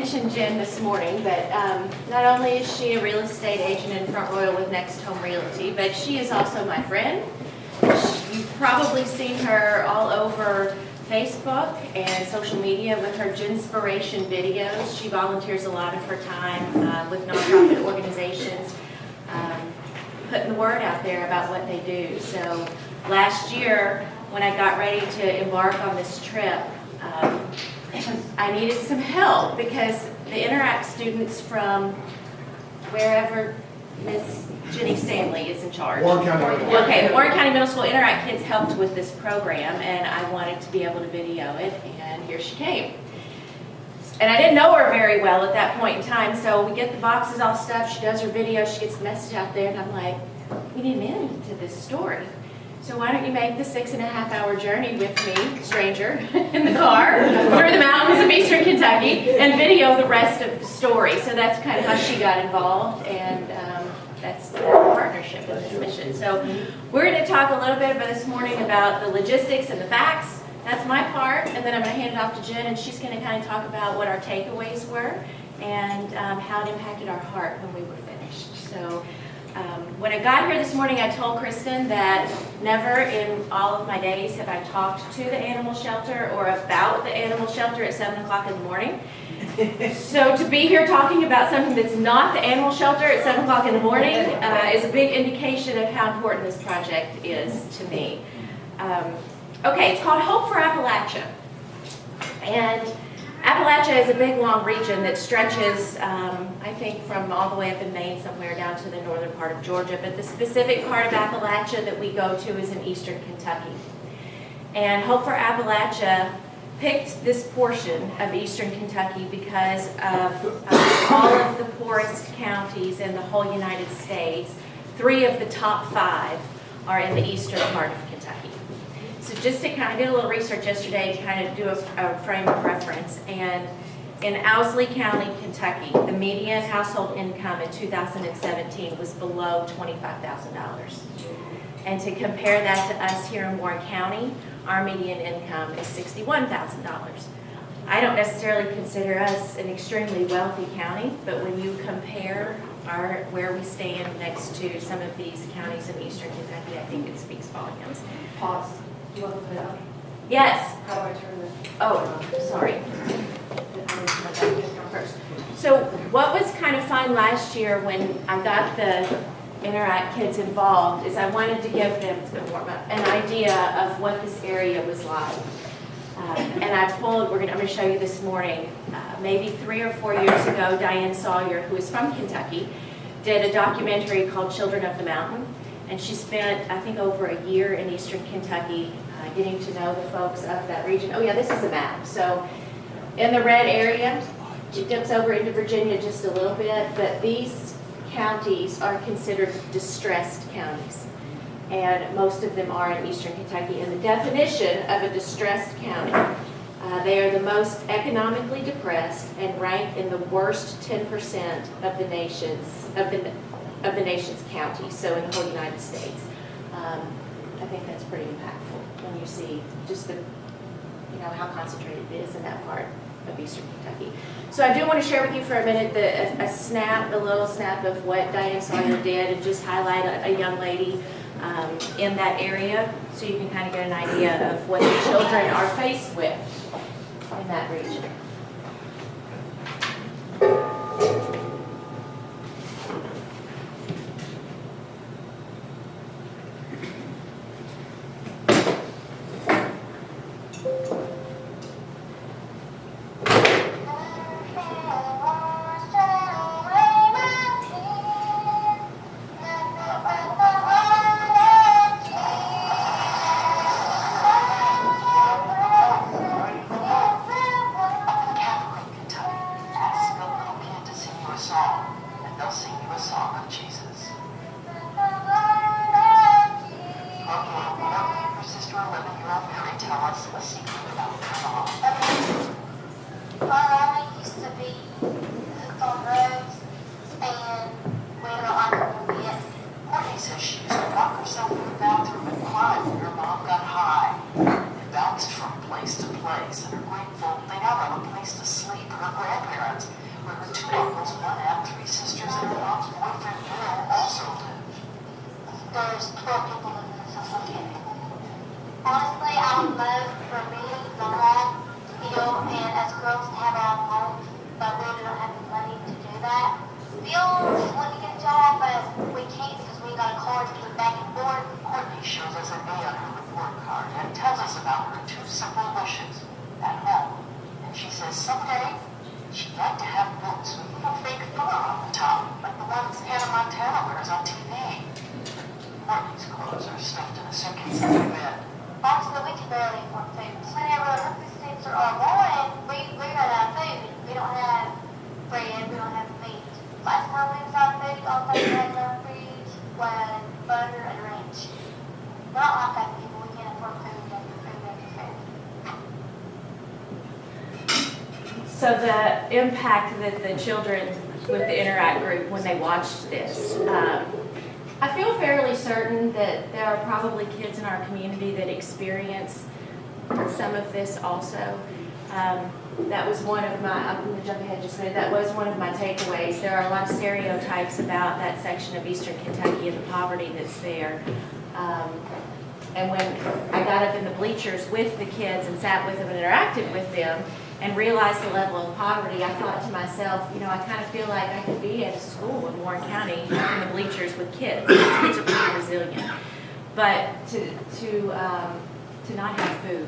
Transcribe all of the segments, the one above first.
mention Jen this morning, but not only is she a real estate agent in Front Royal with Next Home Realty, but she is also my friend. You've probably seen her all over Facebook and social media with her Genspiration videos. She volunteers a lot of her time with nonprofit organizations, putting the word out there about what they do. So last year, when I got ready to embark on this trip, I needed some help because the Interact students from wherever Miss Jenny Stanley is in charge. Warren County. Okay, Warren County Middle School Interact kids helped with this program, and I wanted to be able to video it, and here she came. And I didn't know her very well at that point in time, so we get the boxes all stuffed, she does her video, she gets the message out there, and I'm like, we need an end to this story. So why don't you make the 6.5-hour journey with me, stranger, in the car, through the mountains of Eastern Kentucky, and video the rest of the story. So that's kind of how she got involved, and that's the partnership in this mission. So we're going to talk a little bit this morning about the logistics and the facts. That's my part, and then I'm going to hand it off to Jen, and she's going to kind of talk about what our takeaways were and how it impacted our heart when we were finished. So when I got here this morning, I told Kristen that never in all of my days have I talked to the animal shelter or about the animal shelter at 7 o'clock in the morning. So to be here talking about something that's not the animal shelter at 7 o'clock in the morning is a big indication of how important this project is to me. Okay, it's called Hope for Appalachia. And Appalachia is a big, long region that stretches, I think, from all the way up in Maine somewhere down to the northern part of Georgia. But the specific part of Appalachia that we go to is in eastern Kentucky. And Hope for Appalachia picked this portion of eastern Kentucky because of all of the poorest counties in the whole United States. 3 of the top 5 are in the eastern part of Kentucky. So just to kind of did a little research yesterday to kind of do a frame of reference, and in Owsley County, Kentucky, the median household income in 2017 was below $25,000. And to compare that to us here in Warren County, our median income is $61,000. I don't necessarily consider us an extremely wealthy county, but when you compare where we stand next to some of these counties in eastern Kentucky, I think it speaks volumes. Pause. Do you want to put it up? Yes. How do I turn this? Oh, sorry. First. So what was kind of fun last year when I got the Interact kids involved is I wanted to give them an idea of what this area was like. And I pulled, I'm going to show you this morning, maybe 3 or 4 years ago, Diane Sawyer, who is from Kentucky, did a documentary called Children of the Mountain. And she spent, I think, over a year in eastern Kentucky getting to know the folks of that region. Oh yeah, this is a map. So in the red area, it dips over into Virginia just a little bit, but these counties are considered distressed counties. And most of them are in eastern Kentucky. And the definition of a distressed county, they are the most economically depressed and rank in the worst 10% of the nation's counties, so in the whole United States. I think that's pretty impactful when you see just the, how concentrated it is in that part of eastern Kentucky. So I do want to share with you for a minute a little snap of what Diane Sawyer did, and just highlight a young lady in that area, so you can kind of get an idea of what the children are faced with in that region. yards, where her two uncles, one aunt, three sisters, and her mom's boyfriend Bill also live. There's 12 people living in this house. Honestly, I would love for me, my mom, Bill, and as girls to have our own home, but we don't have the money to do that. Bill just wanted to get a job, but we can't because we got a car to get back and forth. Courtney shows us an A on her report card and tells us about her two simple wishes at home. And she says someday she'd like to have boots with a fake fur on the top, like the ones Hannah Montana wears on TV. Courtney's clothes are stuffed in a suitcase under the bed. Honestly, we can barely afford food. Whenever her food stamps are on, we run out of food. We don't have bread, we don't have meat. Last time we was out of food, all things we had in our fridge was butter and ranch. We're not like that people. We can't afford food after food after food. So the impact that the children with the Interact group, when they watched this, I feel fairly certain that there are probably kids in our community that experience some of this also. That was one of my, I'm going to jump ahead just a minute, that was one of my takeaways. There are a lot of stereotypes about that section of Eastern Kentucky and the poverty that's there. And when I got up in the bleachers with the kids and sat with them and interacted with them and realized the level of poverty, I thought to myself, you know, I kind of feel like I could be at a school in Warren County in the bleachers with kids. Kids are pretty resilient. But to not have food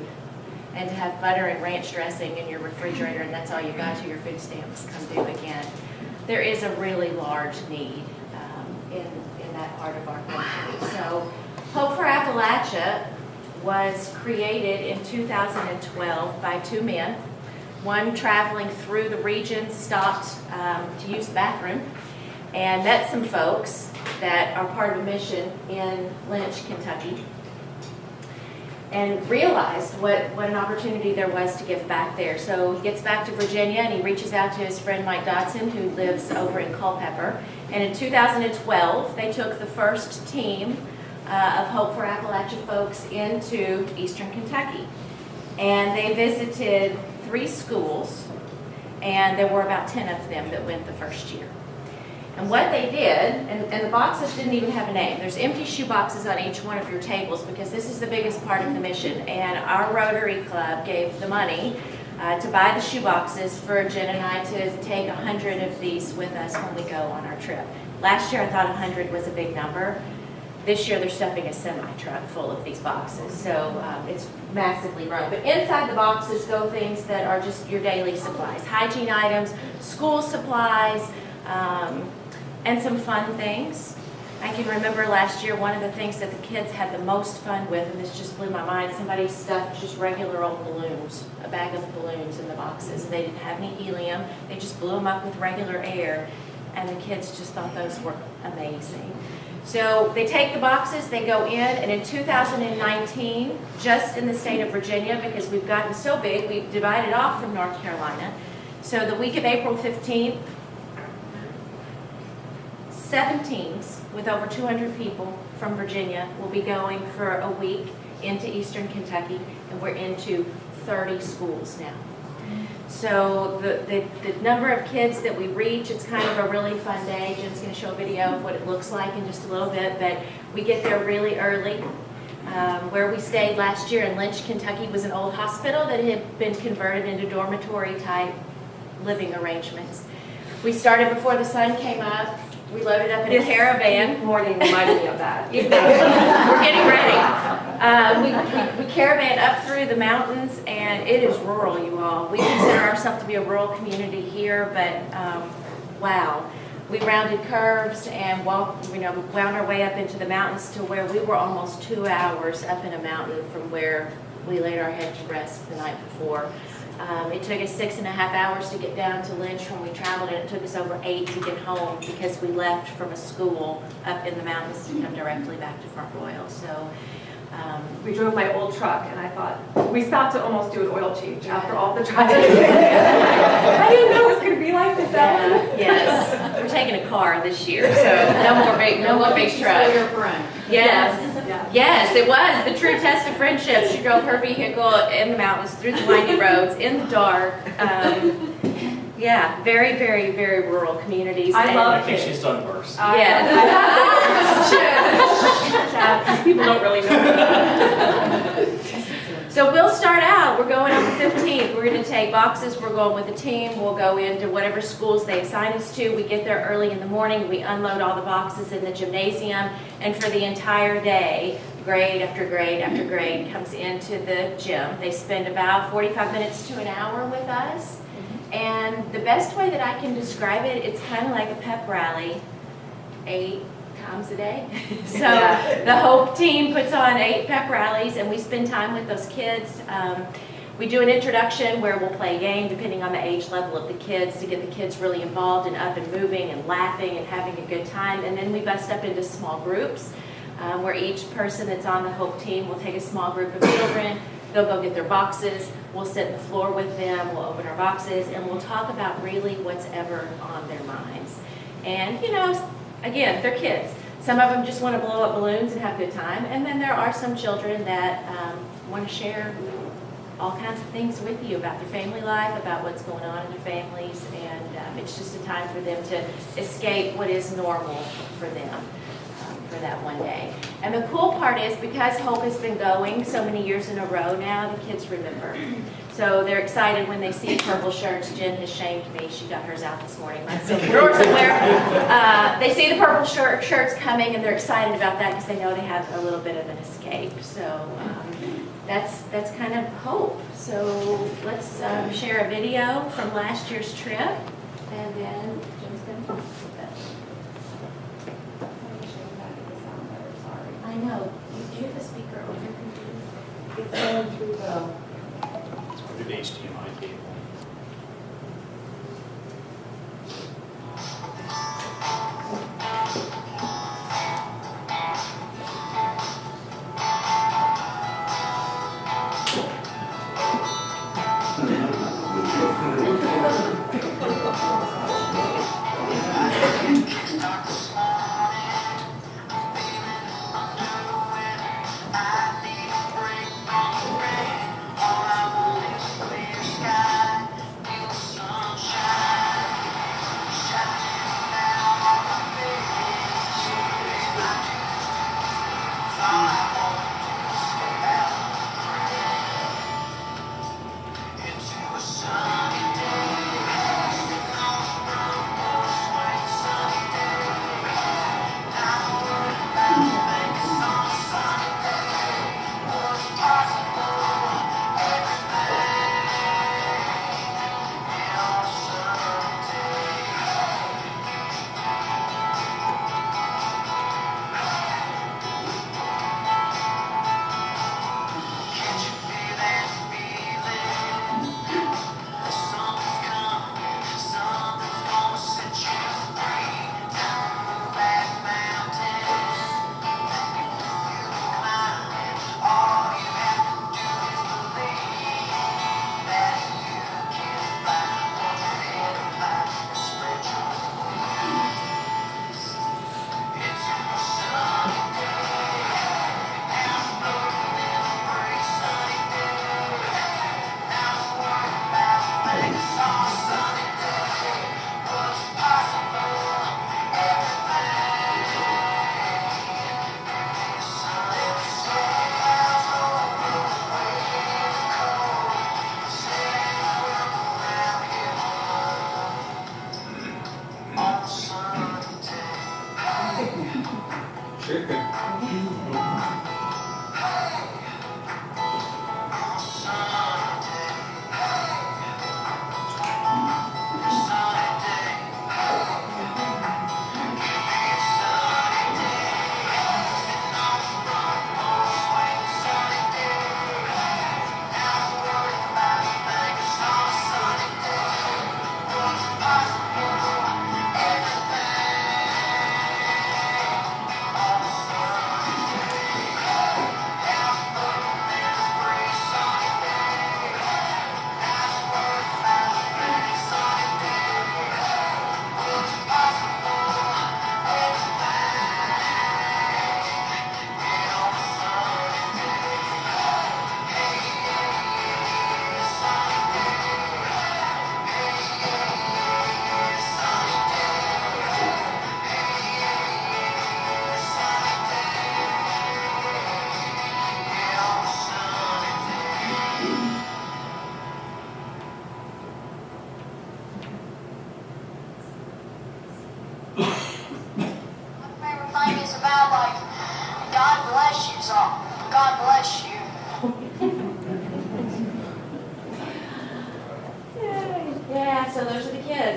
and to have butter and ranch dressing in your refrigerator and that's all you got till your food stamps come due again, there is a really large need in that part of our country. So Hope for Appalachia was created in 2012 by two men. One traveling through the region stopped to use the bathroom and met some folks that are part of a mission in Lynch, Kentucky, and realized what an opportunity there was to give back there. So he gets back to Virginia and he reaches out to his friend Mike Dodson, who lives over in Culpeper. And in 2012, they took the first team of Hope for Appalachia folks into Eastern Kentucky. And they visited 3 schools, and there were about 10 of them that went the first year. And what they did, and the boxes didn't even have a name. There's empty shoe boxes on each one of your tables because this is the biggest part of the mission. And our Rotary Club gave the money to buy the shoe boxes for Jen and I to take 100 of these with us when we go on our trip. Last year I thought 100 was a big number. This year they're stuffing a semi-truck full of these boxes, so it's massively grown. But inside the boxes go things that are just your daily supplies, hygiene items, school supplies, and some fun things. I can remember last year one of the things that the kids had the most fun with, and this just blew my mind, somebody stuffed just regular old balloons, a bag of balloons in the boxes. They didn't have any helium, they just blew them up with regular air, and the kids just thought those were amazing. So they take the boxes, they go in, and in 2019, just in the state of Virginia, because we've gotten so big, we've divided off from North Carolina. So the week of April 15th, 7 teams with over 200 people from Virginia will be going for a week into Eastern Kentucky, and we're into 30 schools now. So the number of kids that we reach, it's kind of a really fun day. Jen's going to show a video of what it looks like in just a little bit, but we get there really early. Where we stayed last year in Lynch, Kentucky was an old hospital that had been converted into dormitory type living arrangements. We started before the sun came up. We loaded up in a caravan. Morning reminded me of that. We're getting ready. We caravan up through the mountains, and it is rural, you all. We consider ourselves to be a rural community here, but wow. We rounded curves and walked, wound our way up into the mountains to where we were almost 2 hours up in a mountain from where we laid our head to rest the night before. It took us 6.5 hours to get down to Lynch when we traveled, and it took us over 8 to get home because we left from a school up in the mountains to come directly back to Front Royal. So We drove my old truck, and I thought, we stopped to almost do an oil change after all the driving. I didn't know it was going to be like this, Ellen. Yes, we're taking a car this year, so no more big truck. Your friend. Yes. Yes, it was the true test of friendship. She drove her vehicle in the mountains, through the windy roads, in the dark. Yeah, very, very, very rural communities. I And- love I think she's done worse. Yeah. People don't really know. So we'll start out, we're going on the 15th, we're gonna take boxes, we're going with a team, we'll go into whatever schools they assign us to, we get there early in the morning, we unload all the boxes in the gymnasium, and for the entire day, grade after grade after grade comes into the gym. They spend about 45 minutes to an hour with us, and the best way that I can describe it, it's kind of like a pep rally, 8 times a day. So the Hope team puts on 8 pep rallies and we spend time with those kids. We do an introduction where we'll play a game depending on the age level of the kids to get the kids really involved and up and moving and laughing and having a good time. And then we bust up into small groups where each person that's on the Hope team will take a small group of children. They'll go get their boxes. We'll sit on the floor with them. We'll open our boxes and we'll talk about really what's ever on their minds. And you know, again, they're kids. Some of them just want to blow up balloons and have a good time. And then there are some children that want to share all kinds of things with you about their family life, about what's going on in their families. And it's just a time for them to escape what is normal for them for that one day. And the cool part is because Hope has been going so many years in a row now, the kids remember. So they're excited when they see purple shirts. Jen has shamed me. She got hers out this morning. Mine's still in the drawer somewhere. They see the purple shirts coming, and they're excited about that because they know they have a little bit of an escape. So that's kind of Hope. So let's share a video from last year's trip, and then Jen's going to talk with us. I know. Do you have a speaker on your computer? It's going through the, Through the HDMI cable.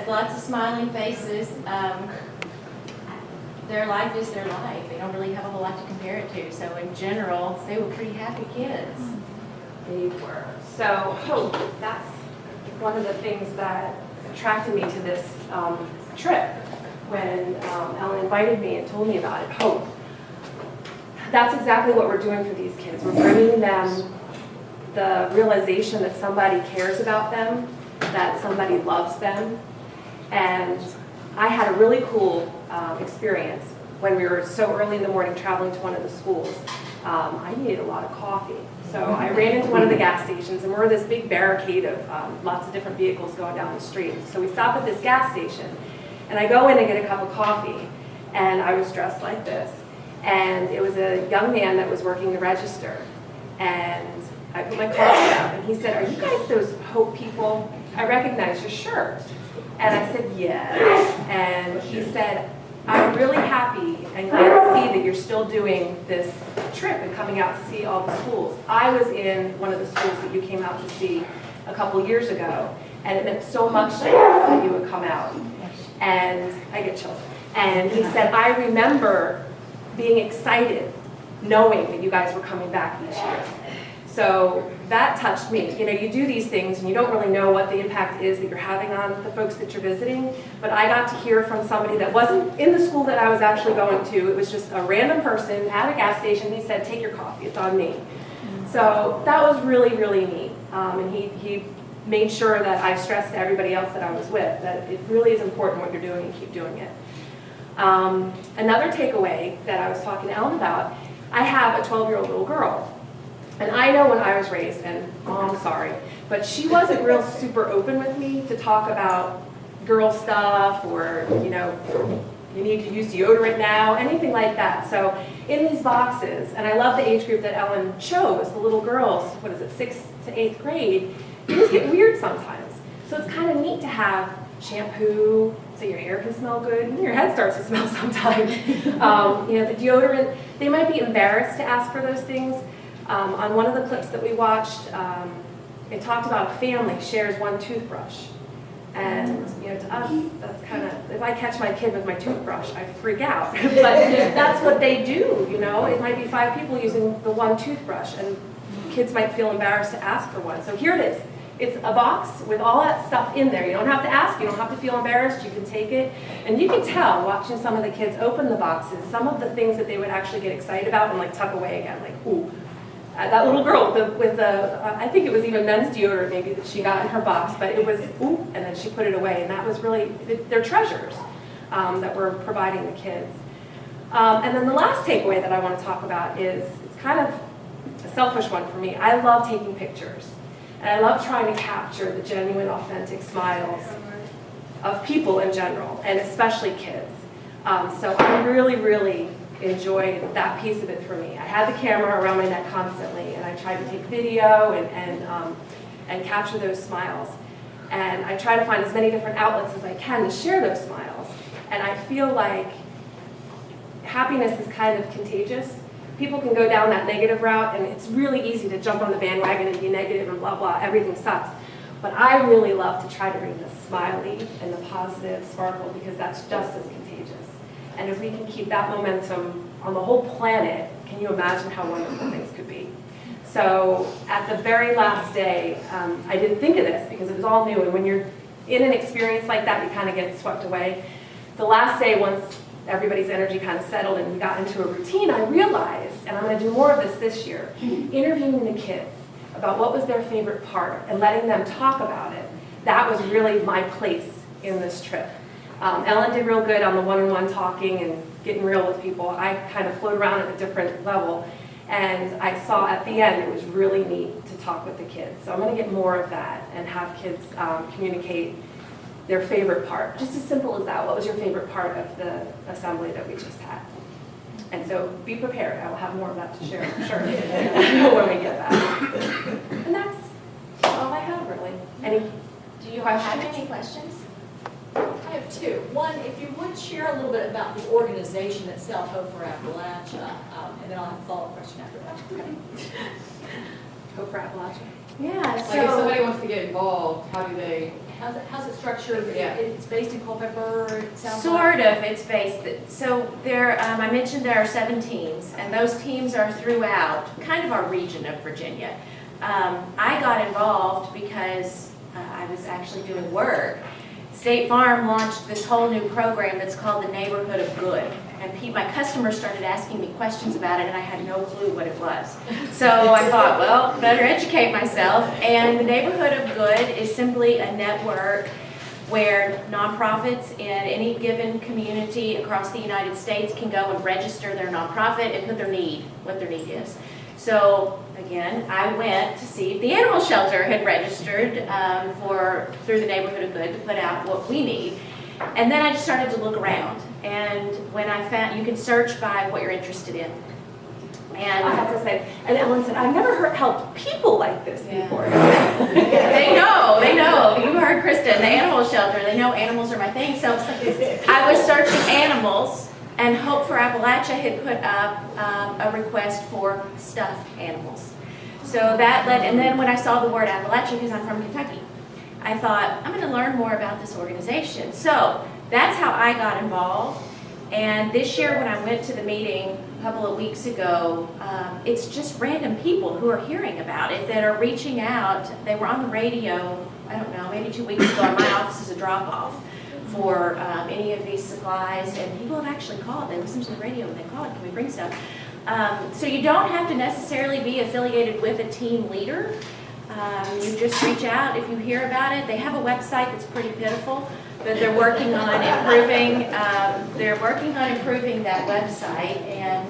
lots of smiling faces. Their life is their life. They don't really have a whole lot to compare it to. So in general, they were pretty happy kids. They were. So hope, that's one of the things that attracted me to this trip when Ellen invited me and told me about it, hope. That's exactly what we're doing for these kids. We're bringing them the realization that somebody cares about them, that somebody loves them. And I had a really cool experience when we were so early in the morning traveling to one of the schools. I needed a lot of coffee. So I ran into one of the gas stations, and we're this big barricade of lots of different vehicles going down the street. So we stop at this gas station, and I go in and get a cup of coffee, and I was dressed like this. And it was a young man that was working the register. And I put my coffee out, and he said, "Are you guys those Hope people? I recognize your shirt." And I said, "Yes." And he said, "I'm really happy and glad to see that you're still doing this trip and coming out to see all the schools. I was in one of the schools that you came out to see a couple years ago, and it meant so much to me that you would come out." And I get chills. And he said, "I remember being excited knowing that you guys were coming back each year." So that touched me. You know, you do these things and you don't really know what the impact is that you're having on the folks that you're visiting, but I got to hear from somebody that wasn't in the school that I was actually going to. It was just a random person at a gas station. He said, "Take your coffee, it's on me." So that was really, really neat. And he made sure that I stressed to everybody else that I was with that it really is important what you're doing and keep doing it. Another takeaway that I was talking to Ellen about, I have a 12-year-old little girl. And I know when I was raised, and Mom's sorry, but she wasn't real super open with me to talk about girl stuff or, you know, you need to use deodorant now, anything like that. So in these boxes, and I love the age group that Ellen chose, the little girls, what is it, 6th to 8th grade, things get weird sometimes. So it's kind of neat to have shampoo, so your hair can smell good, and your head starts to smell sometimes. You know, the deodorant, they might be embarrassed to ask for those things. On one of the clips that we watched, it talked about a family shares one toothbrush. And, you know, to us, that's kind of, if I catch my kid with my toothbrush, I freak out. But that's what they do, you know. It might be 5 people using the one toothbrush, and kids might feel embarrassed to ask for one. So here it is. It's a box with all that stuff in there. You don't have to ask, you don't have to feel embarrassed, you can take it. And you can tell, watching some of the kids open the boxes, some of the things that they would actually get excited about and like tuck away again, like, ooh. That little girl with the I think it was even men's deodorant maybe that she got in her box, but it was, ooh, and then she put it away. And that was really, they're treasures that we're providing the kids. And then the last takeaway that I want to talk about is, it's kind of a selfish one for me. I love taking pictures. And I love trying to capture the genuine, authentic smiles of people in general, and especially kids. So I really, really enjoyed that piece of it for me. I had the camera around my neck constantly, and I tried to take video and capture those smiles. And I try to find as many different outlets as I can to share those smiles. And I feel like happiness is kind of contagious. People can go down that negative route, and it's really easy to jump on the bandwagon and be negative and blah, blah, everything sucks. But I really love to try to bring the smiley and the positive sparkle, because that's just as contagious. And if we can keep that momentum on the whole planet, can you imagine how wonderful things could be? So at the very last day, I didn't think of this because it was all new. And when you're in an experience like that, you kind of get swept away. The last day, once everybody's energy kind of settled and we got into a routine, I realized, and I'm going to do more of this year, interviewing the kids about what was their favorite part and letting them talk about it. That was really my place in this trip. Ellen did real good on the one-on-one talking and getting real with people. I kind of float around at a different level. And I saw at the end it was really neat to talk with the kids. So I'm going to get more of that and have kids communicate their favorite part. Just as simple as that. What was your favorite part of the assembly that we just had? And so be prepared. I will have more of that to share for sure when we get that. And that's all I have really. Do you have any questions? I have 2. One, if you would share a little bit about the organization itself, Hope for Appalachia, and then I'll have a follow-up question after that. Hope for Appalachia. Yeah, Like if somebody wants to get involved, how do they How's it structured? Yeah. It's based in Culpeper, it sounds Sort like? of, it's based, so there, I mentioned there are 7 teams, and those teams are throughout kind of our region of Virginia. I got involved because I was actually doing work. State Farm launched this whole new program that's called the Neighborhood of Good. And my customers started asking me questions about it, and I had no clue what it was. So I thought, well, better educate myself. And the Neighborhood of Good is simply a network where nonprofits in any given community across the United States can go and register their nonprofit and put what their need is. So again, I went to see if the animal shelter had registered through the Neighborhood of Good to put out what we need. And then I just started to look around. And when I found, you can search by what you're interested in. And I have to say, and Ellen said, I've never helped people like this before. They know. You heard Kristen, the animal shelter, they know animals are my thing. So I was searching animals, and Hope for Appalachia had put up a request for stuffed animals. So that led, and then when I saw the word Appalachia, because I'm from Kentucky, I thought, I'm going to learn more about this organization. So that's how I got involved. And this year when I went to the meeting a couple of weeks ago, it's just random people who are hearing about it that are reaching out. They were on the radio, I don't know, maybe 2 weeks ago. My office is a drop-off for any of these supplies. And people have actually called. They listen to the radio and they call, can we bring stuff? So you don't have to necessarily be affiliated with a team leader. You just reach out if you hear about it. They have a website that's pretty pitiful, but they're working on improving. They're working on improving that website. And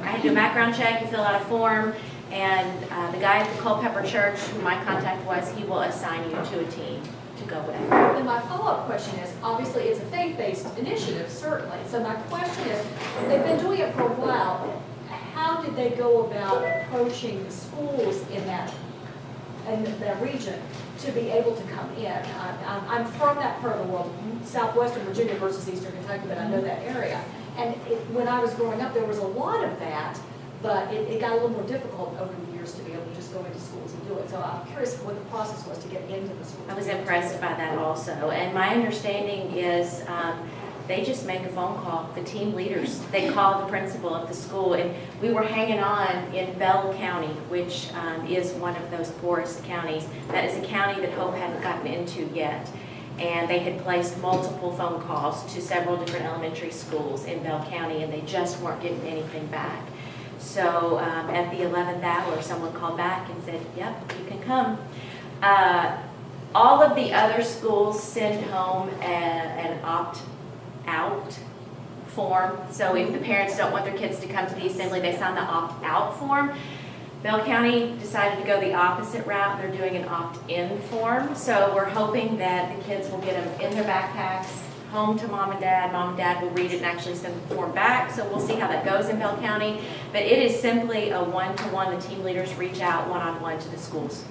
I had to do a background check. You fill out a form, and the guy at the Culpeper Church, who my contact was, he will assign you to a team to go with. Then my follow-up question is, obviously, it's a faith-based initiative, certainly. So my question is, they've been doing it for a while. How did they go about approaching the schools in that region to be able to come in? I'm from that part of the world, southwestern Virginia versus eastern Kentucky, but I know that area. And when I was growing up, there was a lot of that, but it got a little more difficult over the years to be able to just go into schools and do it. So I'm curious what the process was to get into the schools. I was impressed by that also. And my understanding is they just make a phone call, the team leaders. They call the principal of the school. And we were hanging on in Bell County, which is one of those poorest counties. That is a county that Hope hadn't gotten into yet. And they had placed multiple phone calls to several different elementary schools in Bell County, and they just weren't getting anything back. So at the 11th hour, someone called back and said, yep, you can come. All of the other schools send home an opt-out form. So if the parents don't want their kids to come to the assembly, they sign the opt-out form. Bell County decided to go the opposite route. They're doing an opt-in form. So we're hoping that the kids will get them in their backpacks, home to mom and dad. Mom and dad will read it and actually send the form back. So we'll see how that goes in Bell County. But it is simply a one-to-one. The team leaders reach out one-on-one to the schools.